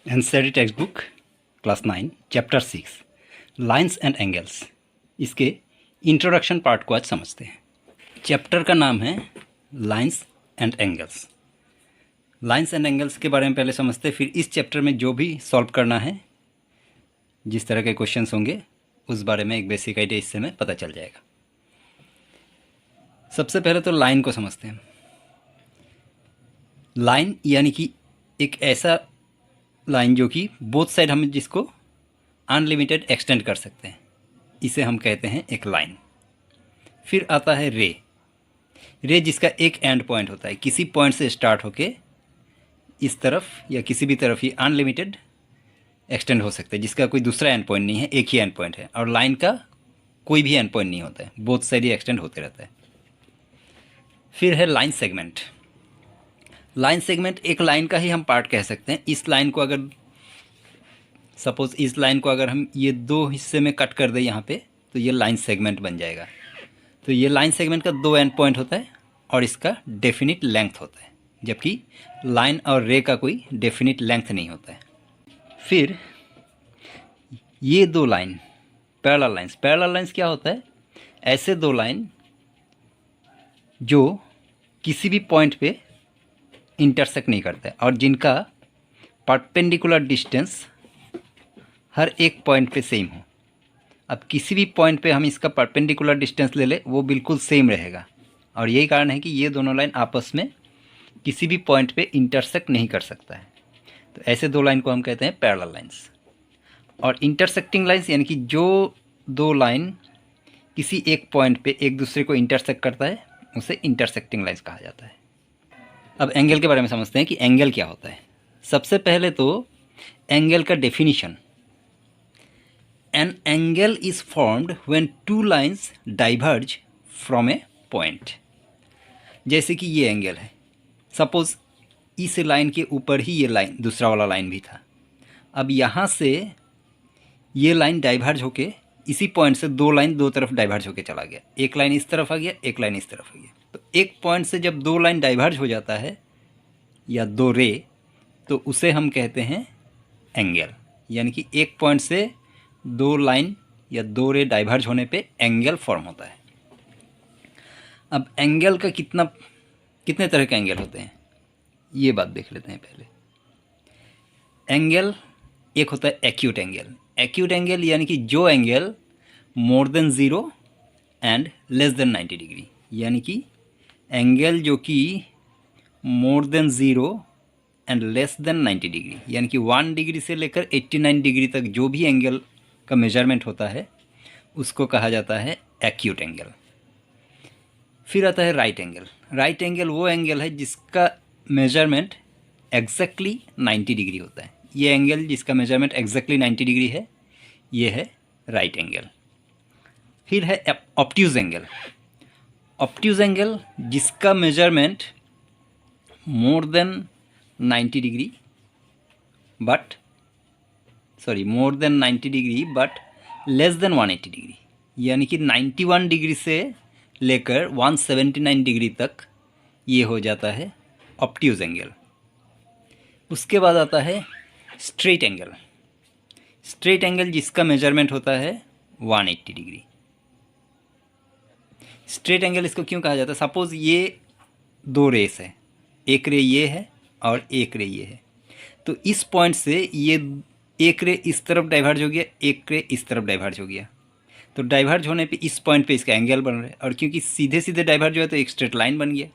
NCERT text book class 9 chapter 6 lines and angles. इसके introduction part को आज समझते हैं। चैप्टर का नाम है lines and angles. Lines and angles के बारे में पहले समझते हैं, फिर इस चैप्टर में जो भी सॉल्व करना है, जिस तरह के क्वेश्चंस होंगे उस बारे में एक बेसिक आइडिया इससे में पता चल जाएगा। सबसे पहले तो लाइन को समझते हैं। लाइन यानी कि एक ऐसा लाइन जो कि बोथ साइड हम जिसको अनलिमिटेड एक्सटेंड कर सकते हैं, इसे हम कहते हैं एक लाइन। फिर आता है रे। रे जिसका एक एंड पॉइंट होता है, किसी पॉइंट से स्टार्ट होके इस तरफ या किसी भी तरफ ही अनलिमिटेड एक्सटेंड हो सकता है, जिसका कोई दूसरा एंड पॉइंट नहीं है, एक ही एंड पॉइंट है। और लाइन का कोई भी एंड पॉइंट नहीं होता है, बोथ साइड ही एक्सटेंड होते रहता है। फिर है लाइन सेगमेंट। लाइन सेगमेंट एक लाइन का ही हम पार्ट कह सकते हैं। इस लाइन को अगर सपोज इस लाइन को अगर हम ये दो हिस्से में कट कर दें यहाँ पे, तो ये लाइन सेगमेंट बन जाएगा। तो ये लाइन सेगमेंट का दो एंड पॉइंट होता है और इसका डेफिनिट लेंथ होता है, जबकि लाइन और रे का कोई डेफिनिट लेंथ नहीं होता है। फिर ये दो line parallel lines. Parallel lines क्या होता है? ऐसे दो लाइन जो किसी भी पॉइंट पे इंटरसेक्ट नहीं करता है और जिनका परपेंडिकुलर डिस्टेंस हर एक पॉइंट पे सेम हो। अब किसी भी पॉइंट पे हम इसका परपेंडिकुलर डिस्टेंस ले ले, वो बिल्कुल सेम रहेगा, और यही कारण है कि ये दोनों लाइन आपस में किसी भी पॉइंट पे इंटरसेक्ट नहीं कर सकता है। तो ऐसे दो लाइन को हम कहते हैं पैरेलल लाइंस। और इंटरसेक्टिंग लाइंस यानी कि जो दो लाइन किसी एक पॉइंट पे एक दूसरे को इंटरसेक्ट करता है, उसे इंटरसेक्टिंग लाइंस कहा जाता है। अब एंगल के बारे में समझते हैं कि एंगल क्या होता है। सबसे पहले तो एंगल का definition, an angle is formed when two lines diverge from A point. जैसे कि ये एंगल है, सपोज इस लाइन के ऊपर ही ये लाइन दूसरा वाला लाइन भी था। अब यहाँ से ये लाइन डाइवर्ज होके इसी पॉइंट से दो लाइन दो तरफ डाइवर्ज होके चला गया। एक लाइन इस तरफ आ गया, एक लाइन इस तरफ आ गया। तो एक पॉइंट से जब दो लाइन डाइवर्ज हो जाता है या दो रे, तो उसे हम कहते हैं एंगल। यानी कि एक पॉइंट से दो लाइन या दो रे डाइवर्ज होने पे एंगल फॉर्म होता है। अब एंगल का कितने तरह के एंगल होते हैं, ये बात देख लेते हैं पहले। एंगल एक होता है एक्यूट एंगल। एक्यूट एंगल यानी कि जो angle more than 0 and less than 90 degree, यानी कि एंगल जो कि more than 0 and less than 90 degree, यानी कि 1 डिग्री से लेकर 89 डिग्री तक जो भी एंगल का मेजरमेंट होता है उसको कहा जाता है एक्यूट एंगल। फिर आता है राइट एंगल। राइट एंगल वो एंगल है जिसका मेजरमेंट एग्जैक्टली 90 डिग्री होता है। ये एंगल जिसका मेजरमेंट एग्जैक्टली 90 डिग्री है, ये है राइट एंगल। फिर है ऑब्ट्यूज एंगल। ऑब्ट्यूज एंगल जिसका measurement more than 90 degree more than 90 degree but less than 180 degree, यानी कि 91 डिग्री से लेकर 179 डिग्री तक ये हो जाता है ऑब्ट्यूज एंगल। उसके बाद आता है स्ट्रेट एंगल। स्ट्रेट एंगल जिसका मेजरमेंट होता है 180 डिग्री। स्ट्रेट एंगल इसको क्यों कहा जाता है? सपोज ये दो रेस है, एक रे ये है और एक रे ये है। तो इस पॉइंट से ये एक रे इस तरफ डाइवर्ज हो गया, एक रे इस तरफ डाइवर्ज हो गया। तो डाइवर्ज होने पे इस पॉइंट पे इसका एंगल बन रहा है, और क्योंकि सीधे सीधे डाइवर्ज हुआ तो एक स्ट्रेट लाइन बन गया।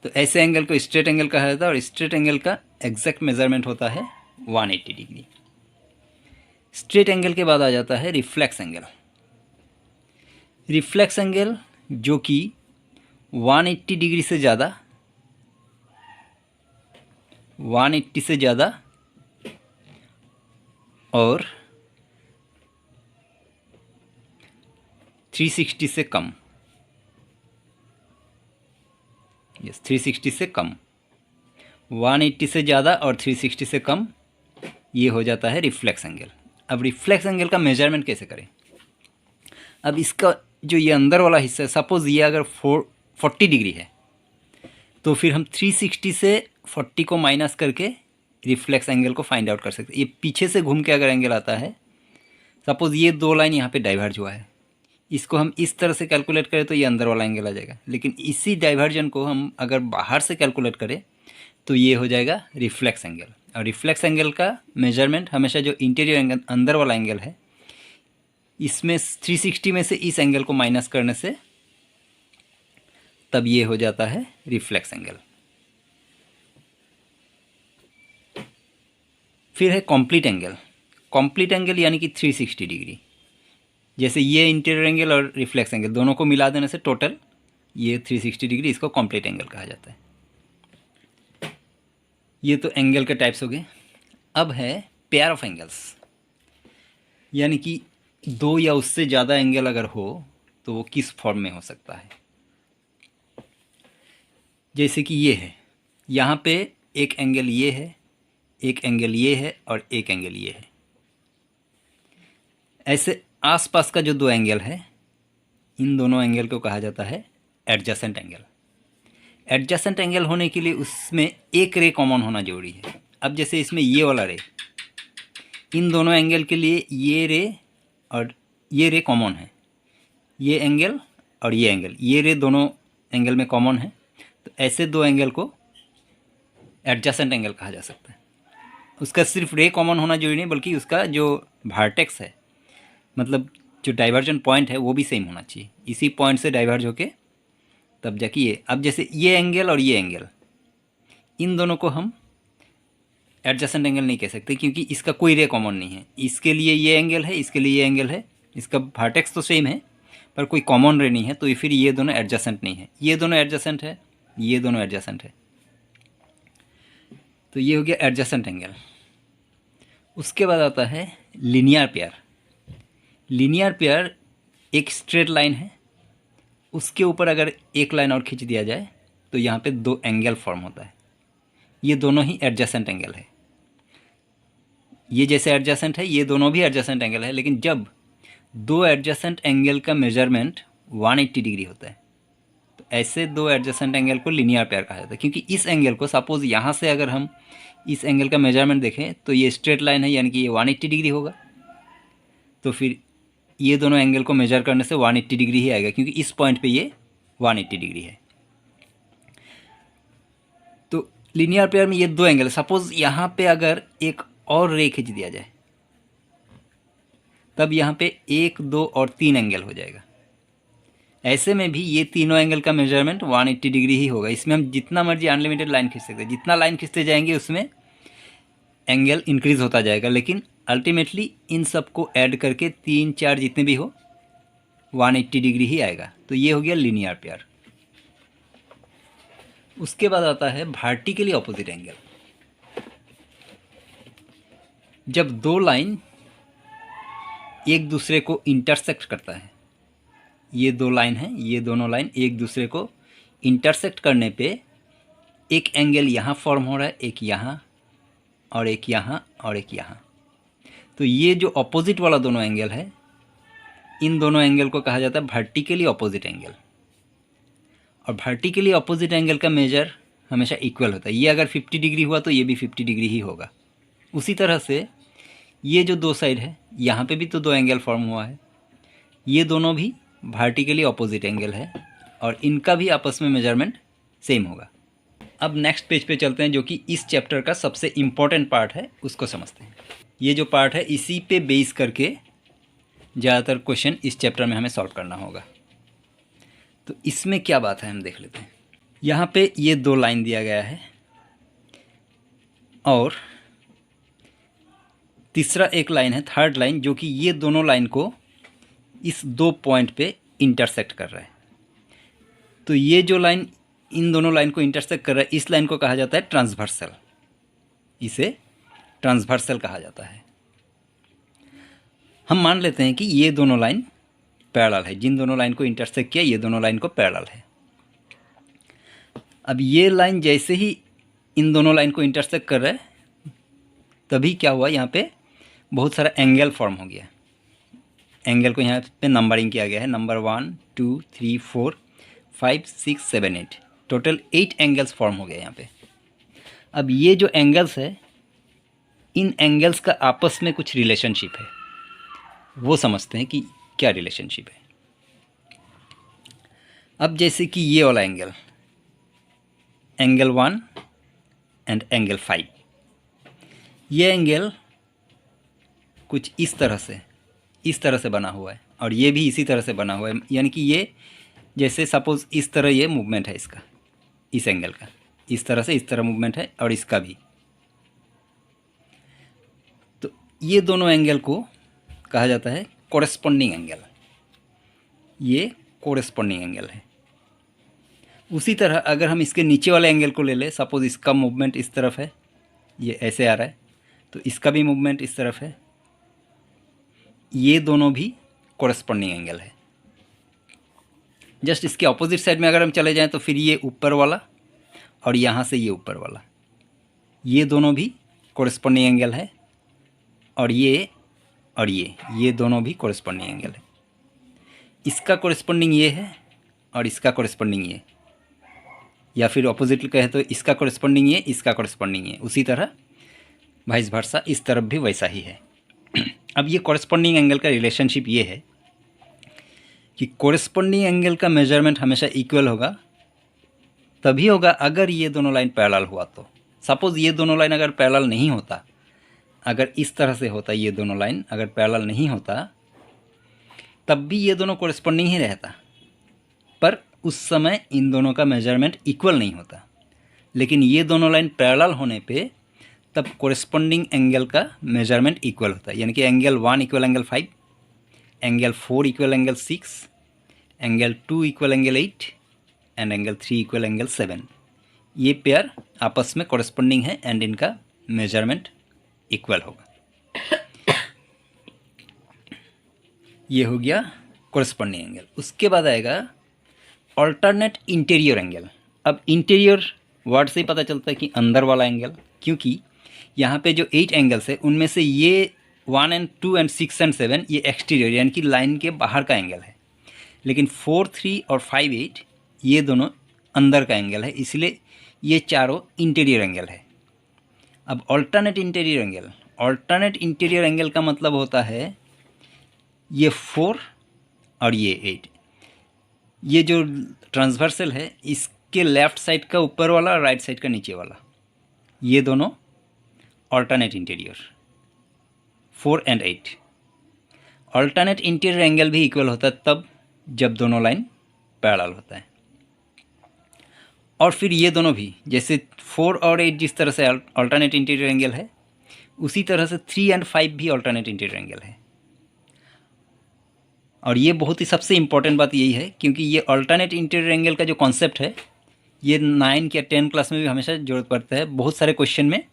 तो ऐसे एंगल को स्ट्रेट एंगल कहा जाता है, और स्ट्रेट एंगल का एग्जैक्ट मेजरमेंट होता है 180 डिग्री। स्ट्रेट एंगल के बाद आ जाता है रिफ्लेक्स एंगल। रिफ्लेक्स एंगल जो कि 180 डिग्री से ज़्यादा, 180 से ज़्यादा और 360 से कम, 360 से कम, 180 से ज़्यादा और 360 से कम, ये हो जाता है रिफ्लेक्स एंगल। अब रिफ्लेक्स एंगल का मेजरमेंट कैसे करें? अब इसका जो ये अंदर वाला हिस्सा है, सपोज ये अगर 40 डिग्री है, तो फिर हम 360 से 40 को माइनस करके रिफ्लेक्स एंगल को फाइंड आउट कर सकते हैं। ये पीछे से घूम के अगर एंगल आता है, सपोज़ ये दो लाइन यहाँ पे डाइवर्ज हुआ है, इसको हम इस तरह से कैलकुलेट करें तो ये अंदर वाला एंगल आ जाएगा। लेकिन इसी डाइवर्जन को हम अगर बाहर से कैलकुलेट करें तो ये हो जाएगा रिफ्लेक्स एंगल। और रिफ्लेक्स एंगल का मेजरमेंट हमेशा जो इंटीरियर एंगल अंदर वाला एंगल है, इसमें 360 में से इस एंगल को माइनस करने से तब ये हो जाता है रिफ्लेक्स एंगल। फिर है कंप्लीट एंगल। कंप्लीट एंगल यानी कि 360 डिग्री। जैसे ये इंटीरियर एंगल और रिफ्लेक्स एंगल दोनों को मिला देने से टोटल ये 360 डिग्री, इसको कंप्लीट एंगल कहा जाता है। ये तो एंगल के टाइप्स हो गए। अब है पेयर ऑफ एंगल्स, यानी कि दो या उससे ज़्यादा एंगल अगर हो तो वो किस फॉर्म में हो सकता है। जैसे कि ये है, यहाँ पे एक एंगल ये है, एक एंगल ये है और एक एंगल ये है। ऐसे आसपास का जो दो एंगल है, इन दोनों एंगल को कहा जाता है एडजेसेंट एंगल। एडजेसेंट एंगल होने के लिए उसमें एक रे कॉमन होना जरूरी है। अब जैसे इसमें ये वाला रे, इन दोनों एंगल के लिए ये रे और ये रे कॉमन है, ये एंगल और ये एंगल, ये रे दोनों एंगल में कॉमन है। तो ऐसे दो एंगल को एडजेसेंट एंगल कहा जा सकता है। उसका सिर्फ रे कॉमन होना जरूरी नहीं, बल्कि उसका जो वर्टेक्स है, मतलब जो डाइवर्जन पॉइंट है, वो भी सेम होना चाहिए। इसी पॉइंट से डाइवर्ज होके तब जाके ये, अब जैसे ये एंगल और ये एंगल, इन दोनों को हम एडजेसेंट एंगल नहीं कह सकते, क्योंकि इसका कोई रे कॉमन नहीं है। इसके लिए ये एंगल है, इसके लिए ये एंगल है, इसका वर्टेक्स तो सेम है पर कोई कॉमन रे नहीं है, तो फिर ये दोनों एडजेसेंट नहीं है। ये दोनों एडजेसेंट है, ये दोनों एडजेसेंट है, तो ये हो गया एडजेसेंट एंगल। उसके बाद आता है लीनियर पेयर। लीनियर पेयर एक स्ट्रेट लाइन है, उसके ऊपर अगर एक लाइन और खींच दिया जाए तो यहाँ पे दो एंगल फॉर्म होता है। ये दोनों ही एडजेसेंट एंगल है। ये जैसे एडजेसेंट है, ये दोनों भी एडजेसेंट एंगल है। लेकिन जब दो एडजेसेंट एंगल का मेजरमेंट 180 डिग्री होता है तो ऐसे दो एडजेसेंट एंगल को लीनियर पेयर कहा जाता है। क्योंकि इस एंगल को, सपोज यहाँ से अगर हम इस एंगल का मेजरमेंट देखें तो ये स्ट्रेट लाइन है, यानी कि ये 180 डिग्री होगा। तो फिर ये दोनों एंगल को मेजर करने से 180 डिग्री ही आएगा, क्योंकि इस पॉइंट पे ये 180 डिग्री है। तो लीनियर पेयर में ये दो एंगल, सपोज यहाँ पे अगर एक और रे खींच दिया जाए तब यहाँ पे 1, 2 और 3 एंगल हो जाएगा। ऐसे में भी ये तीनों एंगल का मेजरमेंट 180 डिग्री ही होगा। इसमें हम जितना मर्जी अनलिमिटेड लाइन खींच सकते हैं, जितना लाइन खींचते जाएंगे उसमें एंगल इंक्रीज होता जाएगा। लेकिन अल्टीमेटली इन सब को ऐड करके 3, 4 जितने भी हो 180 डिग्री ही आएगा। तो ये हो गया लीनियर पेयर। उसके बाद आता है वर्टिकली ऑपोजिट एंगल। जब दो लाइन एक दूसरे को इंटरसेक्ट करता है, ये दो लाइन है, ये दोनों लाइन एक दूसरे को इंटरसेक्ट करने पे एक एंगल यहाँ फॉर्म हो रहा है, एक यहाँ और एक यहाँ और एक यहाँ। तो ये जो ऑपोजिट वाला दोनों एंगल है, इन दोनों एंगल को कहा जाता है वर्टिकली ऑपोजिट एंगल। और वर्टिकली ऑपोजिट एंगल का मेजर हमेशा इक्वल होता है। ये अगर 50 डिग्री हुआ तो ये भी 50 डिग्री ही होगा। उसी तरह से ये जो दो साइड है, यहाँ पे भी तो दो एंगल फॉर्म हुआ है, ये दोनों भी वर्टिकली ऑपोजिट एंगल है और इनका भी आपस में मेजरमेंट सेम होगा। अब नेक्स्ट पेज पे चलते हैं, जो कि इस चैप्टर का सबसे इम्पोर्टेंट पार्ट है, उसको समझते हैं। ये जो पार्ट है इसी पे बेस करके ज़्यादातर क्वेश्चन इस चैप्टर में हमें सॉल्व करना होगा। तो इसमें क्या बात है हम देख लेते हैं। यहाँ पे ये दो लाइन दिया गया है और तीसरा एक लाइन है, थर्ड लाइन, जो कि ये दोनों लाइन को इस दो पॉइंट पे इंटरसेक्ट कर रहा है। तो ये जो लाइन इन दोनों लाइन को इंटरसेक्ट कर रहा है, इस लाइन को कहा जाता है ट्रांसवर्सल। इसे ट्रांसवर्सल कहा जाता है। हम मान लेते हैं कि ये दोनों लाइन पैरेलल है। जिन दोनों लाइन को इंटरसेक्ट किया, ये दोनों लाइन को पैरेलल है। अब ये लाइन जैसे ही इन दोनों लाइन को इंटरसेक्ट कर रहा है, तभी क्या हुआ, यहाँ पे बहुत सारा एंगल फॉर्म हो गया। एंगल को यहाँ पे नंबरिंग किया गया है, नंबर 1, 2, 3, 4, 5, 6, 7, 8, टोटल 8 एंगल्स फॉर्म हो गए यहाँ पे। अब ये जो एंगल्स है, इन एंगल्स का आपस में कुछ रिलेशनशिप है, वो समझते हैं कि क्या रिलेशनशिप है। अब जैसे कि ये वाला एंगल, एंगल 1 एंड एंगल 5, ये एंगल कुछ इस तरह से बना हुआ है और ये भी इसी तरह से बना हुआ है, यानी कि ये जैसे सपोज़ इस तरह ये मूवमेंट है इसका, इस एंगल का इस तरह से इस तरह मूवमेंट है और इसका भी। तो ये दोनों एंगल को कहा जाता है कोरेस्पोंडिंग एंगल, ये कोरेस्पोंडिंग एंगल है। उसी तरह अगर हम इसके नीचे वाले एंगल को ले लें, सपोज़ इसका मूवमेंट इस तरफ है, ये ऐसे आ रहा है, तो इसका भी मूवमेंट इस तरफ है, ये दोनों भी कोरेस्पोंडिंग एंगल है। जस्ट इसके ऑपोजिट साइड में अगर हम चले जाएं तो फिर ये ऊपर वाला और यहाँ से ये ऊपर वाला, ये दोनों भी कोरेस्पोंडिंग एंगल है, और ये दोनों भी कोरेस्पोंडिंग एंगल है। इसका कोरेस्पोंडिंग ये है और इसका कोरेस्पोंडिंग ये, या फिर ऑपोजिट कहे तो इसका कोरेस्पोंडिंग ये, इसका कोरेस्पोंडिंग ये। उसी तरह वाइस वर्सा इस तरफ भी वैसा ही है। अब ये कोरेस्पोंडिंग एंगल का रिलेशनशिप ये है कि कोरेस्पोंडिंग एंगल का मेजरमेंट हमेशा इक्वल होगा, तभी होगा अगर ये दोनों लाइन पैरेलल हुआ। तो सपोज़ ये दोनों लाइन अगर पैरेलल नहीं होता, अगर इस तरह से होता, ये दोनों लाइन अगर पैरेलल नहीं होता, तब भी ये दोनों कोरेस्पोंडिंग ही रहता, पर उस समय इन दोनों का मेजरमेंट इक्वल नहीं होता। लेकिन ये दोनों लाइन पैरेलल होने पे तब कोरेस्पोंडिंग एंगल का मेजरमेंट इक्वल होता है, यानी कि angle 1 equal angle 5, angle 4 equal angle 6, angle 2 equal angle 8 and angle 3 equal angle 7। ये पेयर आपस में कोरेस्पोंडिंग है एंड इनका मेजरमेंट इक्वल होगा। ये हो गया कोरेस्पोंडिंग एंगल। उसके बाद आएगा ऑल्टरनेट इंटीरियर एंगल। अब इंटीरियर वर्ड से ही पता चलता है कि अंदर वाला एंगल, क्योंकि यहाँ पे जो 8 एंगल्स है उनमें से ये 1 एंड 2 एंड 6 एंड 7 ये एक्सटीरियर यानी कि लाइन के बाहर का एंगल है, लेकिन 4, 3 और 5, 8 ये दोनों अंदर का एंगल है, इसलिए ये चारों इंटीरियर एंगल है। अब ऑल्टरनेट इंटीरियर एंगल का मतलब होता है ये 4 और ये 8, ये जो ट्रांसवर्सल है इसके लेफ़्ट साइड का ऊपर वाला और राइट साइड का नीचे वाला, ये दोनों alternate interior 4 and 8। Alternate interior angle भी इक्वल होता है तब जब दोनों लाइन पैरेलल होता है। और फिर ये दोनों भी जैसे 4 और 8 जिस तरह से ऑल्टरनेट इंटीरियर एंगल है, उसी तरह से 3 एंड 5 भी ऑल्टरनेट इंटीरियर एंगल है। और ये बहुत ही सबसे इम्पॉर्टेंट बात यही है, क्योंकि ये ऑल्टरनेट इंटीरियर एंगल का जो कॉन्सेप्ट है ये 9 या 10 क्लास में भी हमेशा ज़रूरत पड़ता है। बहुत सारे क्वेश्चन में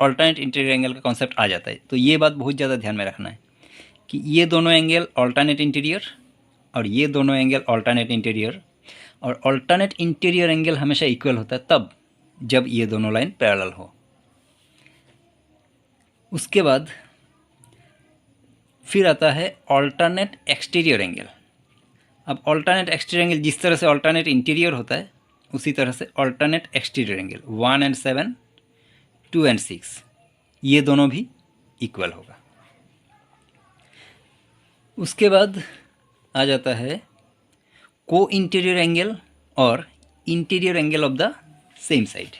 ऑल्टरनेट इंटीरियर एंगल का कॉन्सेप्ट आ जाता है, तो ये बात बहुत ज़्यादा ध्यान में रखना है कि ये दोनों एंगल ऑल्टरनेट इंटीरियर और ये दोनों एंगल ऑल्टरनेट इंटीरियर, और ऑल्टरनेट इंटीरियर एंगल हमेशा इक्वल होता है तब जब ये दोनों लाइन पैरेलल हो। उसके बाद फिर आता है ऑल्टरनेट एक्सटीरियर एंगल। अब ऑल्टरनेट एक्सटीरियर एंगल जिस तरह से ऑल्टरनेट इंटीरियर होता है उसी तरह से alternate exterior angle 1 and 7, 2 and 6 ये दोनों भी इक्वल होगा। उसके बाद आ जाता है को इंटीरियर एंगल और interior angle of the same side.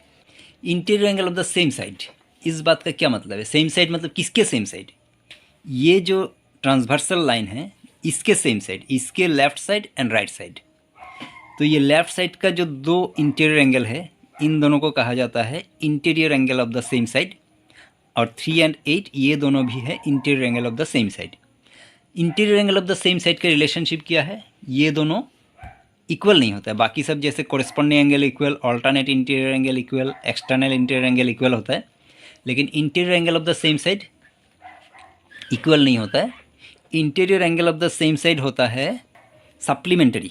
Interior angle of the same side, इस बात का क्या मतलब है? सेम साइड मतलब किसके सेम साइड? ये जो ट्रांसवर्सल लाइन है इसके सेम साइड, इसके left side and right side. तो ये लेफ़्ट साइड का जो दो इंटीरियर एंगल है इन दोनों को कहा जाता है interior angle of the same side, और 3 एंड 8 ये दोनों भी है interior angle of the same side. Interior angle of the same side का रिलेशनशिप क्या है? ये दोनों इक्वल नहीं होता है। बाकी सब जैसे corresponding angle equal, alternate interior angle equal, external interior angle equal होता है, लेकिन interior angle of the same side equal नहीं होता है। Interior angle of the same side होता है सप्लीमेंट्री।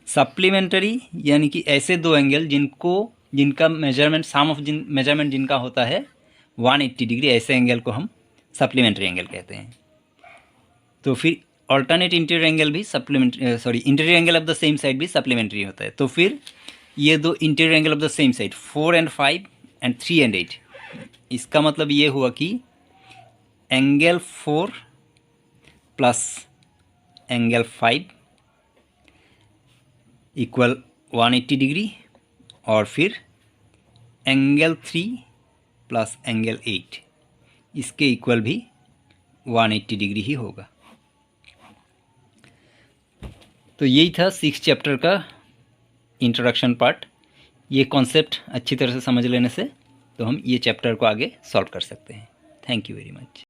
सप्लीमेंट्री यानी कि ऐसे दो एंगल जिनका मेजरमेंट सम ऑफ मेजरमेंट जिनका होता है 180 डिग्री, ऐसे एंगल को हम सप्लीमेंट्री एंगल कहते हैं। तो फिर ऑल्टरनेट इंटीरियर एंगल भी interior angle of the same side भी सप्लीमेंट्री होता है। तो फिर ये दो interior angle of the same side 4 and 5 and 3 and 8, इसका मतलब ये हुआ कि angle 4 plus angle 5 equal 180 degree, और फिर एंगल 3 प्लस एंगल 8 इसके इक्वल भी 180 डिग्री ही होगा। तो यही था 6 चैप्टर का इंट्रोडक्शन पार्ट। ये कॉन्सेप्ट अच्छी तरह से समझ लेने से तो हम ये चैप्टर को आगे सॉल्व कर सकते हैं। Thank you very much.